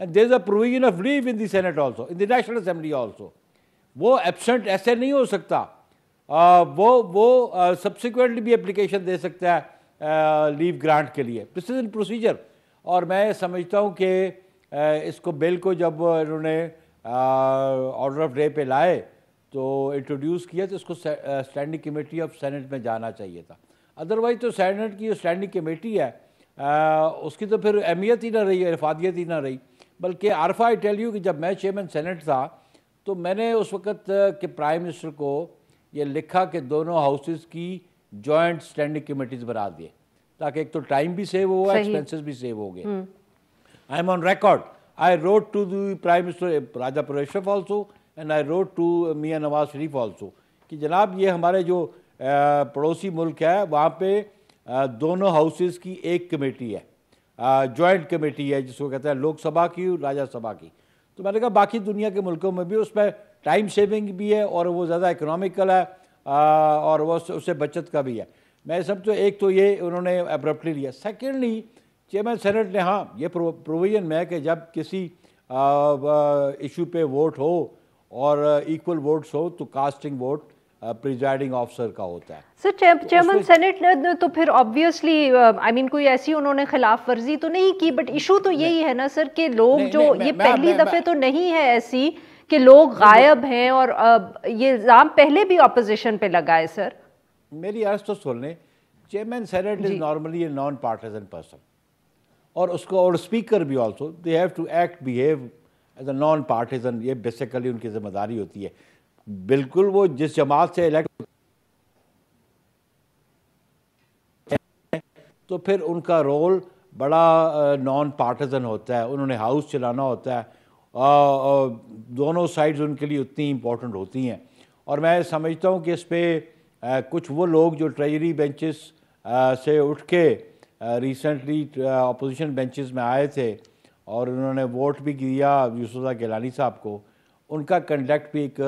And there is a provision of leave in the Senate also, in the National Assembly also. وہ absent ایسے نہیں ہو سکتا. وہ subsequently بھی اپلیکیشن دے سکتا ہے لیو گرانٹ کے لیے. دس از ان پروسیجر. اور میں سمجھتا ہوں کہ اس کو بل کو جب انہوں نے آرڈر آف ڈے پہ لائے تو انٹروڈیوس کیا تو اس کو اسٹینڈنگ کمیٹی آف سینٹ میں جانا چاہیے تھا. ادروائز تو سینٹ کی جو اسٹینڈنگ کمیٹی ہے اس کی تو پھر اہمیت ہی نہ رہی, افادیت ہی نہ رہی. بلکہ عارفہ آئی ٹیل یو کہ جب میں چیئرمین سینٹ تھا تو میں نے اس وقت کے پرائم منسٹر کو یہ لکھا کہ دونوں ہاؤسز کی جوائنٹ اسٹینڈنگ کمیٹیز بنا دیے تاکہ ایک تو ٹائم بھی سیو ہوا, ایکسپینسز بھی سیو ہو گئے. I am on record. I wrote to the Prime Minister Raja Parvez Sharif also and I wrote to Mian Nawaz Sharif also کہ جناب یہ ہمارے جو پڑوسی ملک ہے وہاں پہ دونوں ہاؤسز کی ایک کمیٹی ہے, جوائنٹ کمیٹی ہے جس کو کہتے ہیں لوک سبھا کی اور راجا سبھا کی. تو میں نے کہا باقی دنیا کے ملکوں میں بھی اس پہ ٹائم سیونگ بھی ہے اور وہ زیادہ اکنامیکل ہے اور وہ اس سے بچت کا بھی ہے. میں سب تو ایک تو یہ انہوں نے ابرپٹلی لیا. سیکنڈلی چیئرمین سینٹ نے ہاں یہ پروویژن میں ہے کہ جب کسی ایشو پہ ووٹ ہو اور ایکول ووٹس ہو تو کاسٹنگ ووٹ پریزائڈنگ آفیسر کا ہوتا ہے. سر چیئرمین سینٹ نے تو پھر آبویسلی آئی مین کوئی ایسی انہوں نے خلاف ورزی تو نہیں کی, بٹ ایشو تو یہی ہے نا سر کہ لوگ جو یہ پہلی دفعہ تو نہیں ہے ایسی کہ لوگ غائب ہیں اور یہ الزام پہلے بھی اپوزیشن پہ لگا ہے. سر میری عرض تو سن لیں, chairman senate is normally a non partisan person اور اس کو اور اسپیکر بھی also they have to act behave as a non partisan. یہ بیسیکلی ان کی ذمہ داری ہوتی ہے. بالکل وہ جس جماعت سے الیکٹ تو پھر ان کا رول بڑا نان پارٹیزن ہوتا ہے. انہوں نے ہاؤس چلانا ہوتا ہے, دونوں سائڈز ان کے لیے اتنی امپورٹنٹ ہوتی ہیں. اور میں سمجھتا ہوں کہ اس پہ کچھ وہ لوگ جو ٹریجری بینچز سے اٹھ کے ریسنٹلی اپوزیشن بینچز میں آئے تھے اور انہوں نے ووٹ بھی کیا یوسف رضا گیلانی صاحب کو, ان کا کنڈکٹ بھی ایک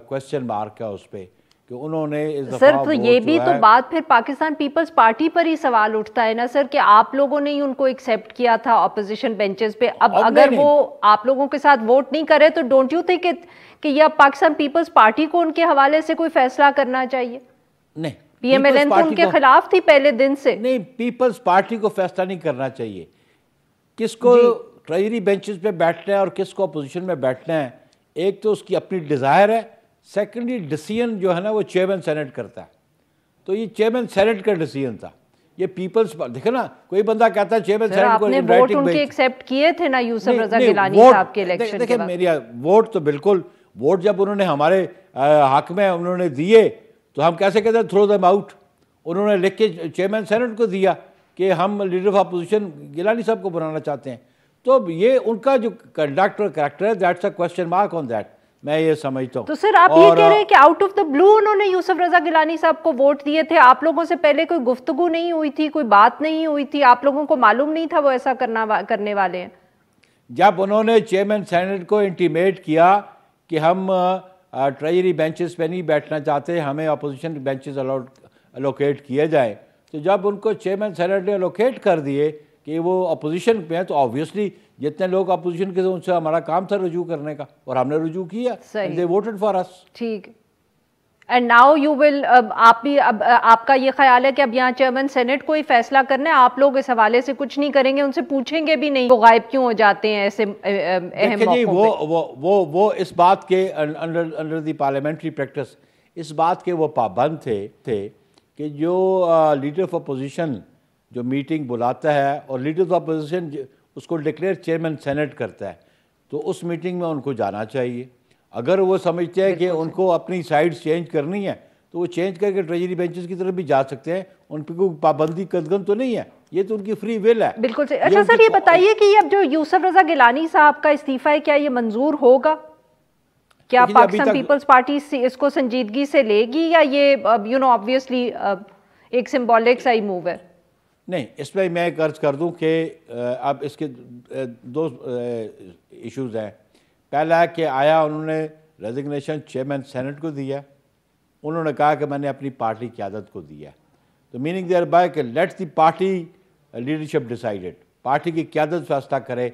کویسچن مارک ہے اس پہ کہ انہوں نے اس دفعہ سر تو یہ بھی تو بات پھر پاکستان پیپلز پارٹی پر ہی سوال اٹھتا ہے نا سر کہ آپ لوگوں نے ہی ان کو ایکسیپٹ کیا تھا اپوزیشن بینچز پہ. اب اگر وہ آپ لوگوں کے ساتھ ووٹ نہیں کرے تو ڈونٹ یو تھنک کہ یہ اب پاکستان پیپلز پارٹی کو ان کے حوالے سے کوئی فیصلہ کرنا چاہیے؟ نہیں, پی ایم ایل این تو ان کے خلاف تھی پہلے دن سے. نہیں, پیپلز پارٹی کو فیصلہ نہیں کرنا چاہیے کس کو ٹریجری بینچز پہ بیٹھنا ہے اور کس کو اپوزیشن میں بیٹھنا ہے. ایک تو اس کی اپنی ڈیزائر ہے, سیکنڈلی ڈیسیژن جو ہے نا وہ چیئرمین سینٹ کرتا ہے. تو یہ چیئرمین سینٹ کا ڈیسیژن تھا. یہ پیپلز دیکھیں نا, کوئی بندہ کہتا ہے چیئرمین سینٹ کو ووٹ ان کے ایکسیپٹ کیے تھے نا یوسف رضا گیلانی صاحب کے الیکشن کے بعد. دیکھیں میری ووٹ تو بالکل, ووٹ جب انہوں نے ہمارے حق میں انہوں نے دیے تو ہم کیسے کہتے ہیں تھرو دیم آؤٹ. انہوں نے لکھ کے چیئرمین سینٹ کو دیا کہ ہم لیڈر آف اپوزیشن گیلانی صاحب کو بنانا چاہتے ہیں. تو یہ ان کا جو کنڈکٹ اور کریکٹر ہے that's a question mark on that. میں یہ سمجھتا ہوں. تو سر آپ یہ کہہ رہے ہیں کہ آؤٹ آف دا بلو انہوں نے یوسف رضا گیلانی صاحب کو ووٹ دیے تھے, آپ لوگوں سے پہلے کوئی گفتگو نہیں ہوئی تھی, کوئی بات نہیں ہوئی تھی, آپ لوگوں کو معلوم نہیں تھا وہ ایسا کرنے والے ہیں؟ جب انہوں نے چیئرمین سینٹ کو انٹیمیٹ کیا کہ ہم ٹریجری بینچز پہ نہیں بیٹھنا چاہتے, ہمیں اپوزیشن بینچز الوکیٹ کیے جائیں, تو جب ان کو چیئرمین سینٹ نے الوکیٹ کر دیے کہ وہ اپوزیشن پہ ہیں تو آبویسلی جتنے لوگ اپوزیشن کے تھے ان سے ہمارا کام تھا رجوع کرنے کا اور ہم نے رجوع کیا. They voted for us. ٹھیک. اینڈ ناؤ یو ول, آپ بھی آپ کا یہ خیال ہے کہ اب یہاں چیئرمین سینٹ کو ہی فیصلہ کرنا ہے, آپ لوگ اس حوالے سے کچھ نہیں کریں گے, ان سے پوچھیں گے بھی نہیں وہ غائب کیوں ہو جاتے ہیں ایسے اہم موقعوں پہ؟ وہ اس بات کے انڈر دی پارلیمنٹری پریکٹس اس بات کے وہ پابند تھے کہ جو لیڈر آف اپوزیشن جو میٹنگ بلاتا ہے اور لیڈر آف اپوزیشن اس کو ڈکلیئر چیئرمین سینٹ کرتا ہے تو اس میٹنگ میں ان کو جانا چاہیے. اگر وہ سمجھتے ہیں کہ ان کو اپنی سائڈ چینج کرنی ہے تو وہ چینج کر کے ٹریجری بینچز کی طرف بھی جا سکتے ہیں, ان پہ کوئی پابندی قدغن تو نہیں ہے, یہ تو ان کی فری ول ہے. بالکل صحیح. اچھا سر یہ بتائیے کہ اب جو یوسف رضا گیلانی صاحب کا استعفیٰ ہے کیا یہ منظور ہوگا؟ کیا پاکستان پیپلز پارٹی اس کو سنجیدگی سے لے گی یا یہ آبویسلی ایک سمبولک سا ہی موو ہے؟ نہیں, اس میں میں ایک عرض کر دوں کہ اب اس کے دو ایشوز ہیں. پہلا ہے کہ آیا انہوں نے ریزگنیشن چیئرمین سینٹ کو دیا, انہوں نے کہا کہ میں نے اپنی پارٹی قیادت کو دیا, تو میننگ دیئر بائی کہ let the party leadership decided, party کی قیادت فیصلہ کرے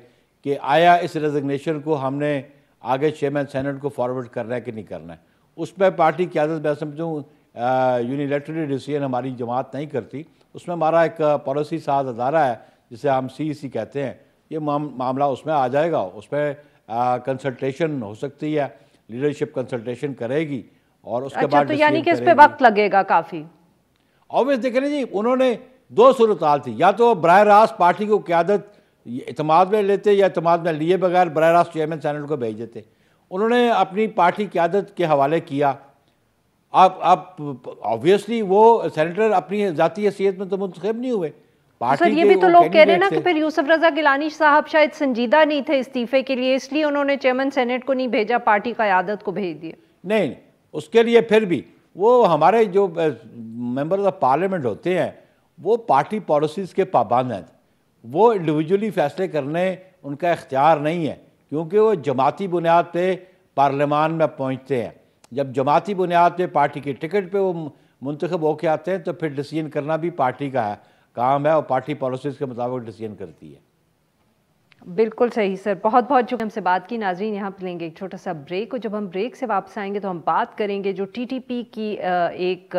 کہ آیا اس ریزگنیشن کو ہم نے آگے چیئرمین سینٹ کو فارورڈ کرنا ہے کہ نہیں کرنا ہے. اس میں پارٹی قیادت میں سمجھوں یونیلیٹرلی ڈیسیژن ہماری جماعت نہیں کرتی. اس میں ہمارا ایک پالیسی ساز ادارہ ہے جسے ہم CEC کہتے ہیں. یہ معاملہ اس میں آ جائے گا. اس میں کنسلٹیشن ہو سکتی ہے, لیڈرشپ کنسلٹیشن کرے گی اور اس کے بعد تو یعنی کہ اس پہ وقت لگے گا کافی. آبویس دیکھیں جی, انہوں نے دو صورتحال تھی, یا تو براہ راست پارٹی کو قیادت اعتماد میں لیتے یا اعتماد میں لیے بغیر براہ راست چیئرمین سینٹ کو بھیج دیتے. انہوں نے اپنی پارٹی قیادت کے حوالے کیا. اب آبویسلی وہ سینیٹر اپنی ذاتی حیثیت میں تو منتخب نہیں ہوئے. سر یہ بھی تو لوگ کہہ رہے ہیں نا کہ پھر یوسف رضا گیلانی صاحب شاید سنجیدہ نہیں تھے استعفے کے لیے, اس لیے انہوں نے چیئرمین سینٹ کو نہیں بھیجا, پارٹی قیادت کو بھیج دیا. نہیں, اس کے لیے پھر بھی وہ ہمارے جو ممبرز آف پارلیمنٹ ہوتے ہیں وہ پارٹی پالیسیز کے پابند ہیں. وہ انڈیویجولی فیصلے کرنے ان کا اختیار نہیں ہے, کیونکہ وہ جماعتی بنیاد پہ پارلیمان میں پہنچتے ہیں. جب جماعتی بنیاد پہ پارٹی کے ٹکٹ پہ وہ منتخب ہو کے آتے ہیں تو پھر ڈیسیژن کرنا بھی پارٹی کا کام ہے اور پارٹی پالیسیز کے مطابق ڈیسیژن کرتی ہے. بالکل صحیح سر, بہت بہت شکریہ ہم سے بات کی. ناظرین یہاں پہ لیں گے ایک چھوٹا سا بریک, اور جب ہم بریک سے واپس آئیں گے تو ہم بات کریں گے جو TTP کی ایک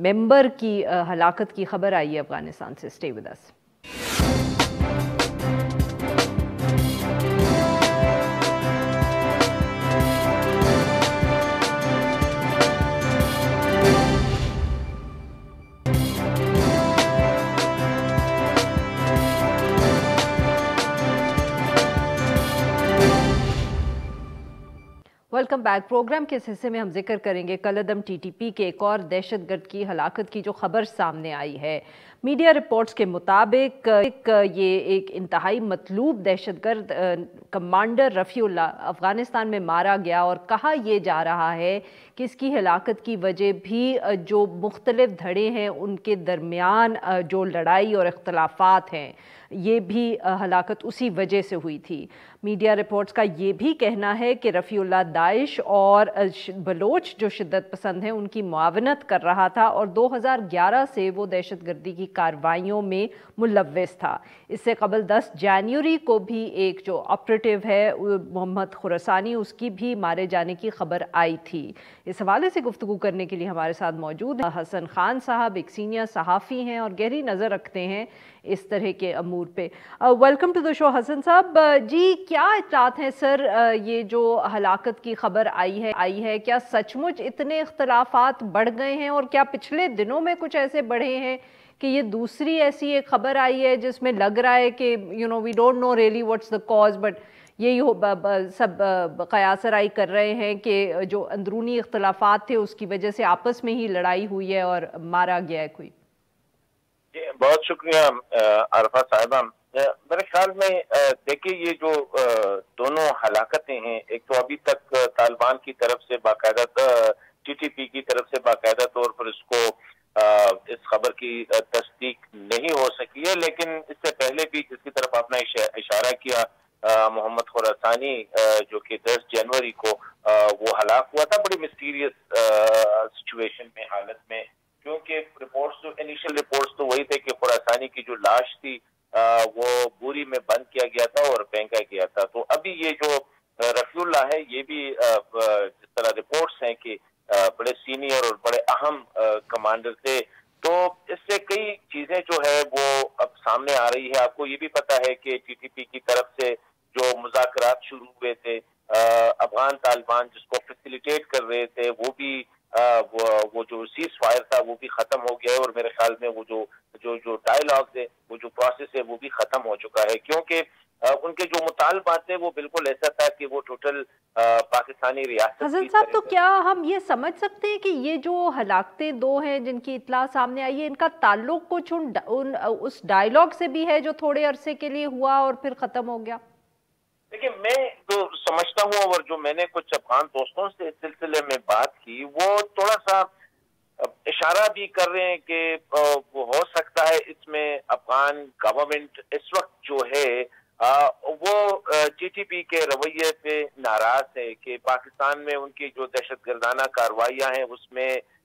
ممبر کی ہلاکت کی خبر آئی ہے افغانستان سے. Stay with us. Welcome back. Programme کے اس حصے میں ہم ذکر کریں گے کالعدم TTP کے ایک اور دہشت گرد کی ہلاکت کی جو خبر سامنے آئی ہے. میڈیا رپورٹس کے مطابق یہ ایک انتہائی مطلوب دہشت گرد کمانڈر رفیع اللہ افغانستان میں مارا گیا, اور کہا یہ جا رہا ہے کہ اس کی ہلاکت کی وجہ بھی جو مختلف دھڑے ہیں ان کے درمیان جو لڑائی اور اختلافات ہیں یہ بھی ہلاکت اسی وجہ سے ہوئی تھی. میڈیا رپورٹس کا یہ بھی کہنا ہے کہ رفیع اللہ داعش اور بلوچ جو شدت پسند ہیں ان کی معاونت کر رہا تھا, اور 2011 سے وہ دہشت گردی کی کارروائیوں میں ملوث تھا. اس سے قبل 10 جنوری کو بھی ایک جو آپریٹیو ہے محمد خراسانی, اس کی بھی مارے جانے کی خبر آئی تھی. اس حوالے سے گفتگو کرنے کے لیے ہمارے ساتھ موجود ہیں حسن خان صاحب, ایک سینئر صحافی ہیں اور گہری نظر رکھتے ہیں اس طرح کے امور پہ. ویلکم ٹو دا شو حسن صاحب. جی کیا اطلاعات ہیں سر, یہ جو ہلاکت کی خبر آئی ہے کیا سچ مچ اتنے اختلافات بڑھ گئے ہیں, اور کیا پچھلے دنوں میں کچھ ایسے بڑھے ہیں کہ یہ دوسری ایسی ایک خبر آئی ہے جس میں لگ رہا ہے کہ we don't know really what's the cause, but یہی سب قیاس آرائی کر رہے ہیں کہ جو اندرونی اختلافات تھے اس کی وجہ سے آپس میں ہی لڑائی ہوئی ہے اور مارا گیا ہے کوئی. جی بہت شکریہ عارفہ صاحبہ. میرے خیال میں دیکھیے یہ جو دونوں ہلاکتیں ہیں, ایک تو ابھی تک طالبان کی طرف سے باقاعدہ TTP کی طرف سے باقاعدہ طور پر اس کو اس خبر کی تصدیق نہیں ہو سکی ہے, لیکن اس سے پہلے بھی جس کی طرف آپ نے اشارہ کیا محمد خراسانی جو کہ 10 جنوری کو وہ ہلاک ہوا تھا بڑی مسٹیریس سچویشن میں, حالت میں, کیونکہ رپورٹس جو انیشل رپورٹس تو وہی تھے کہ خراسانی کی جو لاش تھی وہ بوری میں بند کیا گیا تھا اور پھینکا گیا تھا. تو ابھی یہ جو رفیع اللہ ہے یہ بھی جس طرح رپورٹس ہیں کہ بڑے سینئر اور بڑے اہم کمانڈر تھے, تو اس سے کئی چیزیں جو ہے وہ اب سامنے آ رہی ہے. آپ کو یہ بھی پتا ہے کہ TTP کی طرف سے جو مذاکرات شروع ہوئے تھے, افغان طالبان جس کو فیسیلیٹیٹ کر رہے تھے وہ بھی وہ جو سیز فائر تھا وہ بھی ختم ہو گیا ہے, اور میرے خیال میں وہ جو ڈائیلاگ ہے وہ جو پروسیس ہے وہ بھی ختم ہو چکا ہے, کیونکہ ان کے جو مطالبات تھے وہ بالکل ایسا تھا کہ وہ ٹوٹل پاکستانی ریاست. حسن صاحب تو کیا ہم یہ سمجھ سکتے ہیں کہ یہ جو ہلاکتیں دو ہیں جن کی اطلاع سامنے آئی ہے ان کا تعلق کچھ اس ڈائیلاگ سے بھی ہے جو تھوڑے عرصے کے لیے ہوا اور پھر ختم ہو گیا؟ دیکھیں میں جو سمجھتا ہوں اور جو میں نے کچھ افغان دوستوں سے اس سلسلے میں بات کی وہ تھوڑا سا اشارہ بھی کر رہے ہیں کہ وہ ہو سکتا ہے اس میں افغان گورنمنٹ اس وقت جو ہے وہ TTP کے رویے پہ ناراض ہے کہ پاکستان میں ان کی جو دہشت گردانہ کاروائیاں ہیں اس میں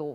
2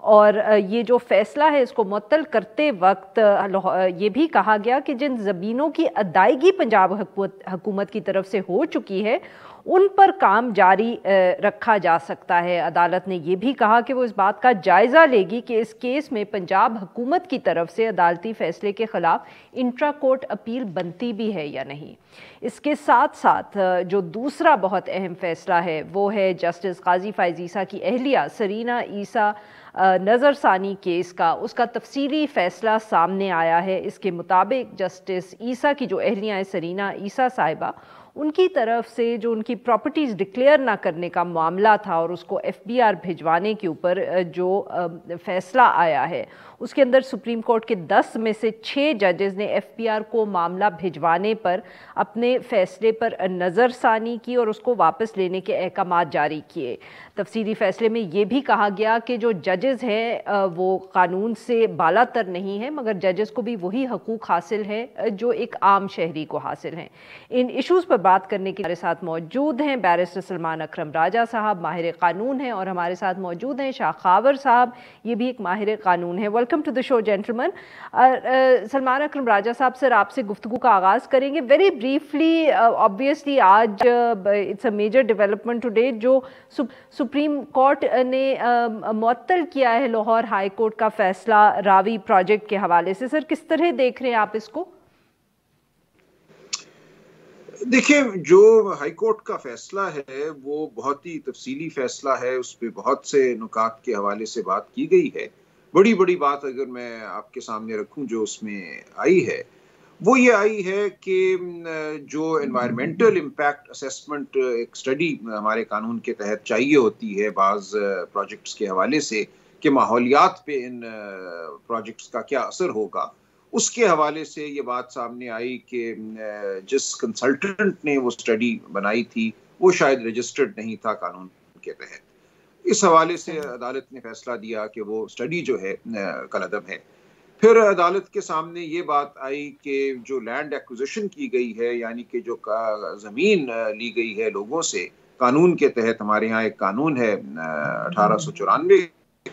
اور یہ جو فیصلہ ہے اس کو معطل کرتے وقت یہ بھی کہا گیا کہ جن زمینوں کی ادائیگی پنجاب حکومت کی طرف سے ہو چکی ہے ان پر کام جاری رکھا جا سکتا ہے۔ عدالت نے یہ بھی کہا کہ وہ اس بات کا جائزہ لے گی کہ اس کیس میں پنجاب حکومت کی طرف سے عدالتی فیصلے کے خلاف انٹرا کورٹ اپیل بنتی بھی ہے یا نہیں۔ اس کے ساتھ ساتھ جو دوسرا بہت اہم فیصلہ ہے وہ ہے جسٹس قاضی فائز عیسیٰ کی اہلیہ سرینا عیسیٰ نظر ثانی کیس کا، اس کا تفصیلی فیصلہ سامنے آیا ہے۔ اس کے مطابق جسٹس عیسیٰ کی جو اہلیہ ہیں سرینا عیسیٰ صاحبہ، ان کی طرف سے جو ان کی پراپرٹیز ڈکلیئر نہ کرنے کا معاملہ تھا اور اس کو FBR بھجوانے کے اوپر جو فیصلہ آیا ہے اس کے اندر سپریم کورٹ کے 10 میں سے 6 ججز نے FBR کو معاملہ بھجوانے پر اپنے فیصلے پر نظر ثانی کی اور اس کو واپس لینے کے احکامات جاری کیے۔ تفصیلی فیصلے میں یہ بھی کہا گیا کہ جو ججز ہیں وہ قانون سے بالا تر نہیں ہیں، مگر ججز کو بھی وہی حقوق حاصل ہے جو ایک عام شہری کو حاصل ہیں۔ ان ایشوز پر بات کرنے کے ہمارے ساتھ موجود ہیں بیرسٹر سلمان اکرم راجہ صاحب، ماہر قانون ہیں، اور ہمارے ساتھ موجود ہیں شاہ خاور صاحب، یہ بھی ایک ماہر قانون ہے۔ Welcome to the show gentleman. Salman Akram Raja sahib, sir آپ سے گفتگو کا آغاز کریں گے۔ ویری بریفلی، آبویسلی آج it's a major development today جو سپریم کورٹ نے معطل کیا ہے لاہور ہائی کورٹ کا فیصلہ راوی پروجیکٹ کے حوالے سے۔ سر کس طرح دیکھ رہے ہیں آپ اس کو؟ دیکھیں، جو ہائی کورٹ کا فیصلہ ہے وہ بہت ہی تفصیلی فیصلہ ہے، اس پہ بہت سے نکات کے حوالے سے بات کی گئی ہے۔ بڑی بات اگر میں آپ کے سامنے رکھوں جو اس میں آئی ہے وہ یہ آئی ہے کہ جو انوائرمنٹل امپیکٹ اسیسمنٹ ایک سٹڈی ہمارے قانون کے تحت چاہیے ہوتی ہے بعض پروجیکٹس کے حوالے سے کہ ماحولیات پہ ان پروجیکٹس کا کیا اثر ہوگا، اس کے حوالے سے یہ بات سامنے آئی کہ جس کنسلٹنٹ نے وہ سٹڈی بنائی تھی وہ شاید رجسٹرڈ نہیں تھا قانون کے تحت۔ اس حوالے سے عدالت نے فیصلہ دیا کہ وہ سٹڈی جو ہے کالعدم ہے۔ پھر عدالت کے سامنے یہ بات آئی کہ جو لینڈ ایکوزیشن کی گئی ہے، یعنی کہ جو زمین لی گئی ہے لوگوں سے قانون کے تحت، ہمارے ہاں ایک قانون ہے 1894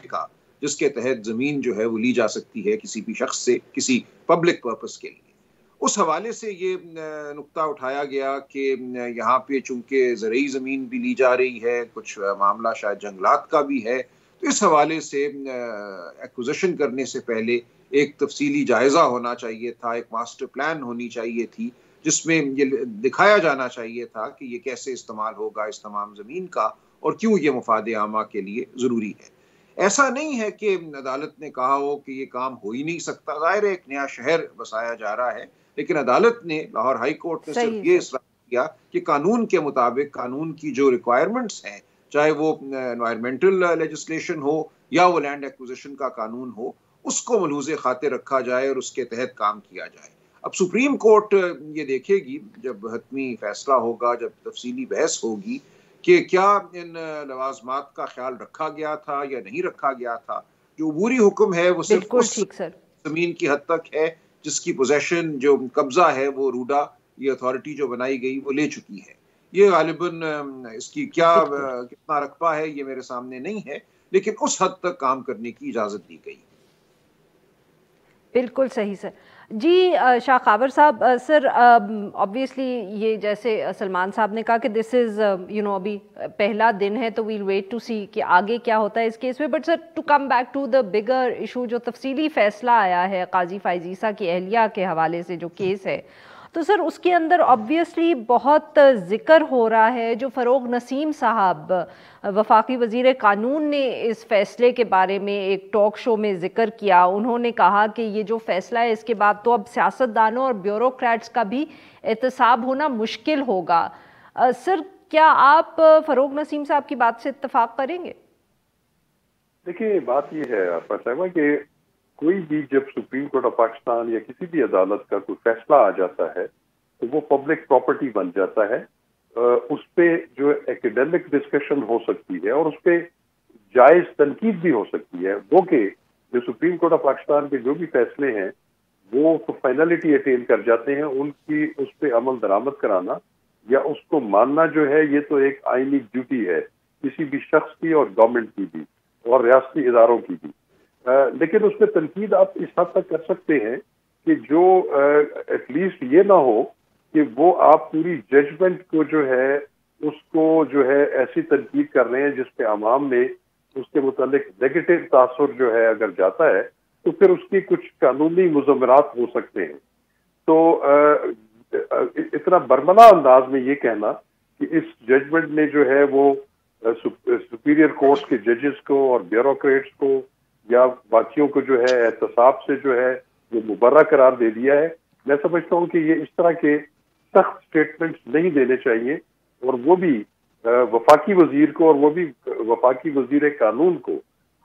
کا جس کے تحت زمین جو ہے وہ لی جا سکتی ہے کسی بھی شخص سے کسی پبلک پرپس کے لیے، اس حوالے سے یہ نقطہ اٹھایا گیا کہ یہاں پہ چونکہ زرعی زمین بھی لی جا رہی ہے، کچھ معاملہ شاید جنگلات کا بھی ہے، تو اس حوالے سے ایکوزیشن کرنے سے پہلے ایک تفصیلی جائزہ ہونا چاہیے تھا، ایک ماسٹر پلان ہونی چاہیے تھی جس میں یہ دکھایا جانا چاہیے تھا کہ یہ کیسے استعمال ہوگا اس تمام زمین کا اور کیوں یہ مفاد عامہ کے لیے ضروری ہے۔ ایسا نہیں ہے کہ عدالت نے کہا ہو کہ یہ کام ہو ہی نہیں سکتا، ظاہر ہے ایک نیا شہر بسایا جا رہا ہے، لیکن عدالت نے، لاہور ہائی کورٹ نے صرف یہ اصرار کیا کہ قانون کے مطابق قانون کی جو ریکوائرمنٹس ہیں، چاہے وہ انوائرمنٹل لیجسلیشن ہو یا وہ لینڈ ایکوزیشن کا قانون ہو، اس کو ملحوظ خاطر رکھا جائے اور اس کے تحت کام کیا جائے۔ اب سپریم کورٹ یہ دیکھے گی جب حتمی فیصلہ ہوگا، جب تفصیلی بحث ہوگی کہ کیا ان لوازمات کا خیال رکھا گیا تھا یا نہیں رکھا گیا تھا۔ جو عبوری حکم ہے وہ صرف اس زمین کی حد تک ہے جس کی پوزیشن، جو قبضہ ہے، وہ روڈا یہ اتھارٹی جو بنائی گئی وہ لے چکی ہے۔ یہ غالباً اس کی کتنا رقبہ ہے یہ میرے سامنے نہیں ہے، لیکن اس حد تک کام کرنے کی اجازت دی گئی۔ بالکل صحیح سر۔ جی شاہ خاور صاحب، سر آبویسلی یہ جیسے سلمان صاحب نے کہا کہ دس از ابھی پہلا دن ہے تو ویل ویٹ ٹو سی کہ آگے کیا ہوتا ہے اس کیس میں، but sir to come back to the bigger issue, جو تفصیلی فیصلہ آیا ہے قاضی فائز عیسیٰ کی اہلیہ کے حوالے سے جو کیس ہے، تو سر اس کے اندر آبویسلی بہت ذکر ہو رہا ہے۔ جو فروغ نسیم صاحب وفاقی وزیر قانون نے اس فیصلے کے بارے میں ایک ٹاک شو میں ذکر کیا، انہوں نے کہا کہ یہ جو فیصلہ ہے اس کے بعد تو اب سیاستدانوں اور بیوروکریٹس کا بھی احتساب ہونا مشکل ہوگا۔ سر کیا آپ فروغ نسیم صاحب کی بات سے اتفاق کریں گے؟ دیکھیے بات یہ ہے عارفہ صاحبہ کہ کوئی بھی جب سپریم کورٹ آف پاکستان یا کسی بھی عدالت کا کوئی فیصلہ آ جاتا ہے تو وہ پبلک پراپرٹی بن جاتا ہے۔ اس پہ جو ایکیڈیمک ڈسکشن ہو سکتی ہے اور اس پہ جائز تنقید بھی ہو سکتی ہے، وہ کہ جو سپریم کورٹ آف پاکستان کے جو بھی فیصلے ہیں وہ فائنلٹی اٹین کر جاتے ہیں، ان کی اس پہ عمل درآمد کرانا یا اس کو ماننا جو ہے یہ تو ایک آئینی ڈیوٹی ہے کسی بھی شخص کی اور گورنمنٹ کی بھی۔ اور ریاستی اداروں کی بھی. لیکن اس میں تنقید آپ اس حد تک کر سکتے ہیں کہ جو ایٹ لیسٹ یہ نہ ہو کہ وہ آپ پوری ججمنٹ کو جو ہے اس کو جو ہے ایسی تنقید کر رہے ہیں جس پہ عوام میں اس کے متعلق نیگیٹو تاثر جو ہے اگر جاتا ہے تو پھر اس کی کچھ قانونی مضمرات ہو سکتے ہیں. تو اتنا برملا انداز میں یہ کہنا کہ اس ججمنٹ نے جو ہے وہ سپیریئر کورٹس کے ججز کو اور بیوروکریٹس کو یا باقیوں کو جو ہے احتساب سے جو ہے وہ مبرہ قرار دے دیا ہے، میں سمجھتا ہوں کہ یہ اس طرح کے سخت سٹیٹمنٹس نہیں دینے چاہیے، اور وہ بھی وفاقی وزیر کو اور وہ بھی وفاقی وزیر قانون کو.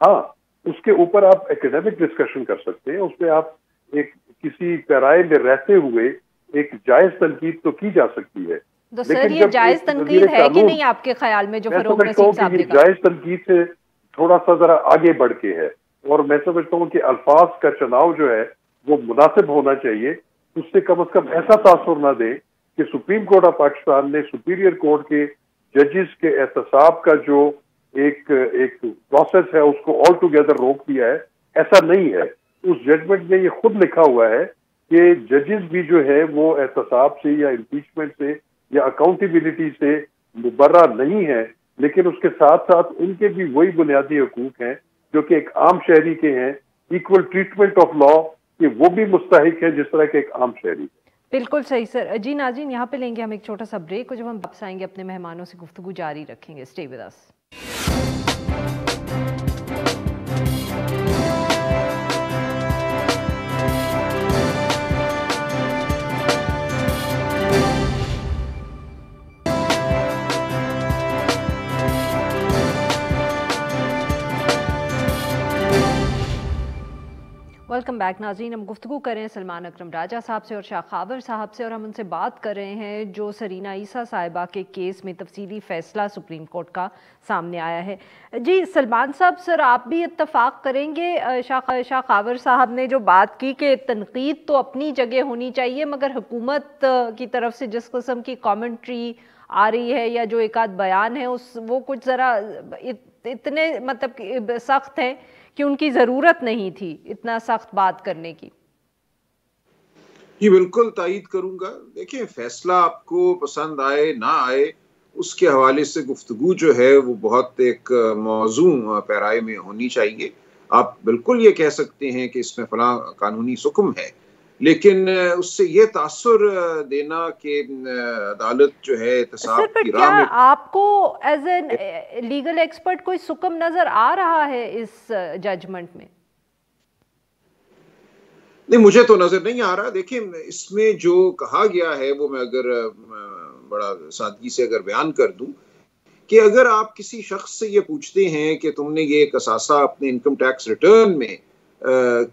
ہاں اس کے اوپر آپ اکیڈیمک ڈسکشن کر سکتے ہیں، اس پہ آپ ایک کسی پیرائے میں رہتے ہوئے ایک جائز تنقید تو کی جا سکتی ہے. تو سر یہ جائز تنقید ہے کہ نہیں آپ کے خیال میں جو فروغ نسیم صاحب نے کہا؟ جائز تنقید سے تھوڑا سا ذرا آگے بڑھ کے ہے، اور میں سمجھتا ہوں کہ الفاظ کا چناؤ جو ہے وہ مناسب ہونا چاہیے. اس سے کم ایسا تاثر نہ دے کہ سپریم کورٹ آف پاکستان نے سپیریئر کورٹ کے ججز کے احتساب کا جو ایک پروسیس ہے اس کو آل ٹوگیدر روک دیا ہے. ایسا نہیں ہے. اس ججمنٹ میں یہ خود لکھا ہوا ہے کہ ججز بھی جو ہے وہ احتساب سے یا امپیچمنٹ سے یا اکاؤنٹیبلٹی سے مبرہ نہیں ہے، لیکن اس کے ساتھ ساتھ ان کے بھی وہی بنیادی حقوق ہیں جو کہ ایک عام شہری کے ہیں. ایکول ٹریٹمنٹ آف لا کہ وہ بھی مستحق ہے جس طرح کے ایک عام شہری. بالکل صحیح سر. جی ناظرین یہاں پہ لیں گے ہم ایک چھوٹا سا بریک، اور جب ہم واپس آئیں گے اپنے مہمانوں سے گفتگو جاری رکھیں گے. Stay with us. Welcome back ناظرین. ہم گفتگو کر رہے ہیں سلمان اکرم راجہ صاحب سے اور شاہ خاور صاحب سے، اور ہم ان سے بات کر رہے ہیں جو سرینا عیسیٰ صاحبہ کے کیس میں تفصیلی فیصلہ سپریم کورٹ کا سامنے آیا ہے. جی سلمان صاحب، سر آپ بھی اتفاق کریں گے شاہ خاور صاحب نے جو بات کی کہ تنقید تو اپنی جگہ ہونی چاہیے، مگر حکومت کی طرف سے جس قسم کی کامنٹری آ رہی ہے یا جو ایک آدھ بیان ہے وہ کچھ ذرا اتنے مطلب سخت ہیں کہ ان کی ضرورت نہیں تھی اتنا سخت بات کرنے کی؟ جی بالکل تائید کروں گا. دیکھیں فیصلہ آپ کو پسند آئے نہ آئے اس کے حوالے سے گفتگو جو ہے وہ بہت ایک موضوع پیرائے میں ہونی چاہیے. آپ بالکل یہ کہہ سکتے ہیں کہ اس میں فلاں قانونی حکم ہے، لیکن اس سے یہ تاثر دینا کہ عدالت جو ہے احتساب کی راہ میں. آپ کو ایز اے لیگل ایکسپرٹ کوئی سکم نظر آ رہا ہے اس ججمنٹ میں؟ نہیں مجھے تو نظر نہیں آ رہا. دیکھیں اس میں جو کہا گیا ہے وہ میں اگر بڑا سادگی سے اگر بیان کر دوں کہ اگر آپ کسی شخص سے یہ پوچھتے ہیں کہ تم نے یہ اثاثہ اپنے انکم ٹیکس ریٹرن میں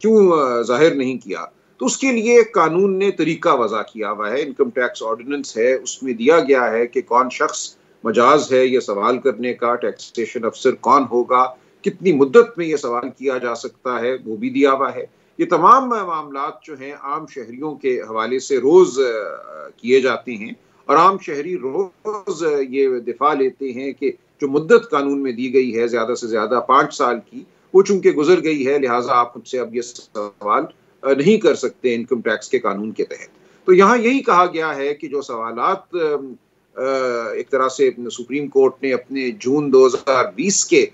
کیوں ظاہر نہیں کیا، تو اس کے لیے قانون نے طریقہ وضع کیا ہوا ہے. انکم ٹیکس آرڈیننس ہے، اس میں دیا گیا ہے کہ کون شخص مجاز ہے یہ سوال کرنے کا، ٹیکسیشن افسر کون ہوگا، کتنی مدت میں یہ سوال کیا جا سکتا ہے وہ بھی دیا ہوا ہے. یہ تمام معاملات جو ہیں عام شہریوں کے حوالے سے روز کیے جاتے ہیں، اور عام شہری روز یہ دفاع لیتے ہیں کہ جو مدت قانون میں دی گئی ہے زیادہ سے زیادہ 5 سال کی، وہ چونکہ گزر گئی ہے، لہٰذا آپ مجھ سے اب یہ سوال نہیں کر سکتے انکم ٹیکس کے قانون کے تحت. تو یہاں یہی کہا گیا ہے کہ جو سوالات ایک طرح سے سپریم کورٹ نے اپنے جون 2020 کے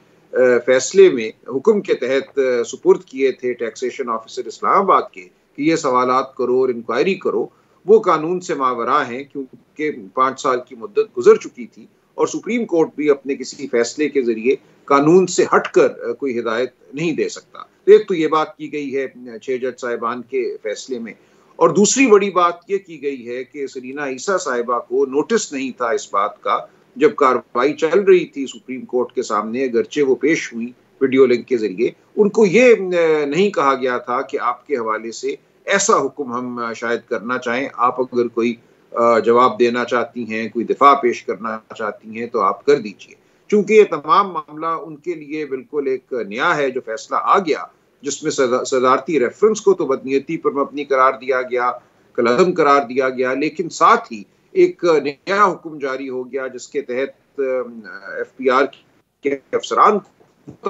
فیصلے میں حکم کے تحت سپرد کیے تھے ٹیکسیشن آفیسر اسلام آباد کے کہ یہ سوالات کرو اور انکوائری کرو، وہ قانون سے ماوراء ہیں کیونکہ 5 سال کی مدت گزر چکی تھی، اور سپریم کورٹ بھی اپنے کسی فیصلے کے ذریعے قانون سے ہٹ کر کوئی ہدایت نہیں دے سکتا. ایک تو یہ بات کی گئی ہے 6 جج صاحبان کے فیصلے میں، اور دوسری بڑی بات یہ کی گئی ہے کہ سرینا عیسیٰ صاحبہ کو نوٹس نہیں تھا اس بات کا جب کارروائی چل رہی تھی سپریم کورٹ کے سامنے، اگرچہ وہ پیش ہوئی ویڈیو لنک کے ذریعے، ان کو یہ نہیں کہا گیا تھا کہ آپ کے حوالے سے ایسا حکم ہم شاید کرنا چاہیں، آپ اگر کوئی جواب دینا چاہتی ہیں، کوئی دفاع پیش کرنا چاہتی ہیں تو آپ کر دیجئے. چونکہ یہ تمام معاملہ ان کے لیے بالکل ایک نیا ہے جو فیصلہ آ گیا، جس میں صدارتی ریفرنس کو تو بدنیتی پر مبنی قرار دیا گیا، کالعدم قرار دیا گیا، لیکن ساتھ ہی ایک نیا حکم جاری ہو گیا جس کے تحت ایف پی آر کے افسران کو